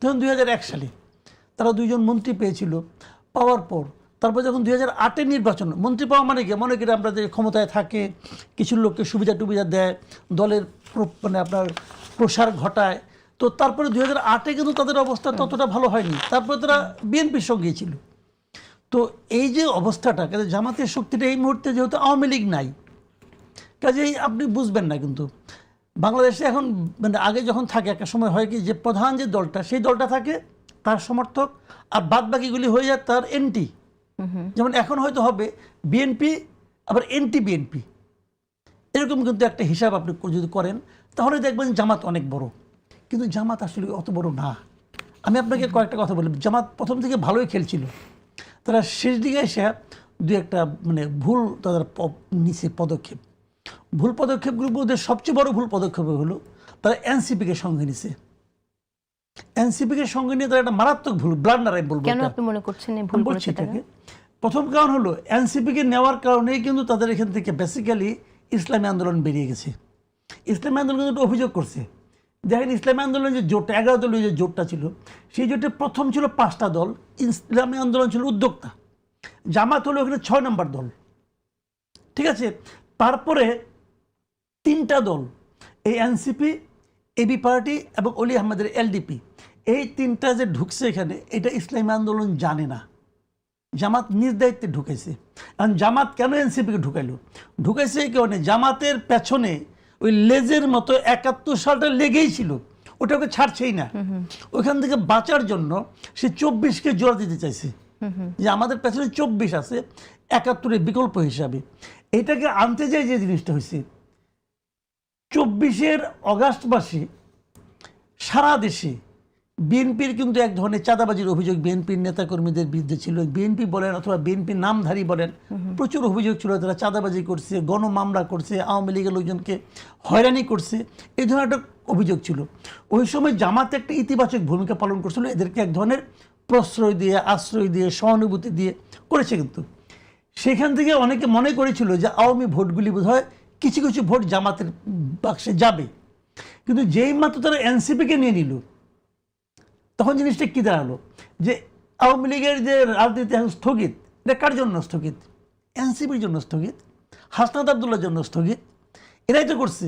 তখন 2001 সালে তারা দুইজন মন্ত্রী পেয়েছিল, পাওয়ার পর তারপর যখন 2008-এর নির্বাচন, মন্ত্রী পাওয়া মানে কি, মনে করি আমরা যে ক্ষমতায় থাকে কিছু লোককে সুবিধা টুবিধা দেয়, দলের মানে আপনার প্রসার ঘটায়, তো তারপরে 2008-এ কিন্তু তাদের অবস্থা ততটা ভালো হয়নি, তারপরে তারা বিএনপির সঙ্গেই ছিল। তো এই যে অবস্থাটা, কাজে জামাতের শক্তিটা এই মুহূর্তে যেহেতু আওয়ামী লীগ নাই, কাজেই আপনি বুঝবেন না। কিন্তু বাংলাদেশে এখন মানে আগে যখন থাকে একটা সময় হয় কি যে প্রধান যে দলটা সেই দলটা থাকে তার সমর্থক, আর বাদ বাকিগুলি হয়ে যায় তার এন্টি। যেমন এখন হয়তো হবে বিএনপি আবার এন্টি বিএনপি, এরকম কিন্তু একটা হিসাব আপনি যদি করেন তাহলে দেখবেন জামাত অনেক বড়, কিন্তু জামাত আসলে অত বড় না। আমি আপনাকে কয়েকটা কথা বলি, জামাত প্রথম থেকে ভালোই খেলছিল, তারা শেষ দিকে এসে দু একটা মানে ভুল তাদের নিচে পদক্ষেপ, ভুল পদক্ষেপগুলোর মধ্যে সবচেয়ে বড় ভুল পদক্ষেপ হলো তারা এনসিপিকে সঙ্গে নিছে। এনসিপিকে সঙ্গে নিয়ে তারা একটা মারাত্মক ভুল, ব্লান্ডার আমি বলবো। কেন আপনি মনে করছেন এই ভুল করেছে তারা? প্রথম কারণ হলো এনসিপিকে নেওয়ার কারণেই কিন্তু তাদের এখান থেকে বেসিক্যালি ইসলামী আন্দোলন বেরিয়ে গেছে। ইসলামী আন্দোলন কিন্তু অভিযোগ করছে, দেখেন ইসলামী আন্দোলন যে জোটটা 11 দলীয় যে জোটটা ছিল, সেই জোটে প্রথম ছিল 5টা দল, ইসলামী আন্দোলন ছিল উদ্যোক্তা, জামাত হলো ওখানে 6 নম্বর দল, ঠিক আছে। তারপরে 3টা দল, এই এনসিপি, এবি পার্টি এবং অলি আহমেদের এলডিপি, এই 3টা যে ঢুকছে এখানে, এটা ইসলামী আন্দোলন জানে না, জামাত নিজ দায়িত্বে ঢুকেছে। কারণ জামাত কেন এনসিপিকে ঢুকাইলো, ঢুকাইছে এই কারণে জামাতের পেছনে ওই লেজের মতো 71 সালটা লেগেই ছিল, ওটাকে ছাড়ছেই না। ওইখান থেকে বাঁচার জন্য সে 24কে জোড়া দিতে চাইছে, যে আমাদের পেছনে 24 আছে 71-এর বিকল্প হিসাবে। এটাকে আনতে যাই যে জিনিসটা হয়েছে, 24-এর অগাস্ট মাসে সারা দেশে বিএনপির কিন্তু এক ধরনের চাঁদাবাজির অভিযোগ বিএনপির নেতাকর্মীদের বিরুদ্ধে ছিল। বিএনপি বলেন অথবা বিএনপির নামধারী বলেন, প্রচুর অভিযোগ ছিল তারা চাঁদাবাজি করছে, গণমামলা করছে, আওয়ামী লীগের লোকজনকে হয়রানি করছে, এই ধরনের একটা অভিযোগ ছিল। ওই সময় জামাতে একটা ইতিবাচক ভূমিকা পালন করছিল, এদেরকে এক ধরনের প্রশ্রয় দিয়ে, আশ্রয় দিয়ে, সহানুভূতি দিয়ে করেছে। কিন্তু সেখান থেকে অনেকে মনে করেছিল যে আওয়ামী ভোটগুলি বোধহয় কিছু কিছু ভোট জামাতের বাক্সে যাবে, কিন্তু যেই মাত্র তারা এনসিপিকে নিয়ে নিল তখন জিনিসটা কী দাঁড়ালো, যে আওয়ামী লীগের যে রাজনীতি স্থগিত, এটা কার জন্য স্থগিত? এনসিপির জন্য স্থগিত, হাসনাত আবদুল্লাহর জন্য স্থগিত, এরাই তো করছে।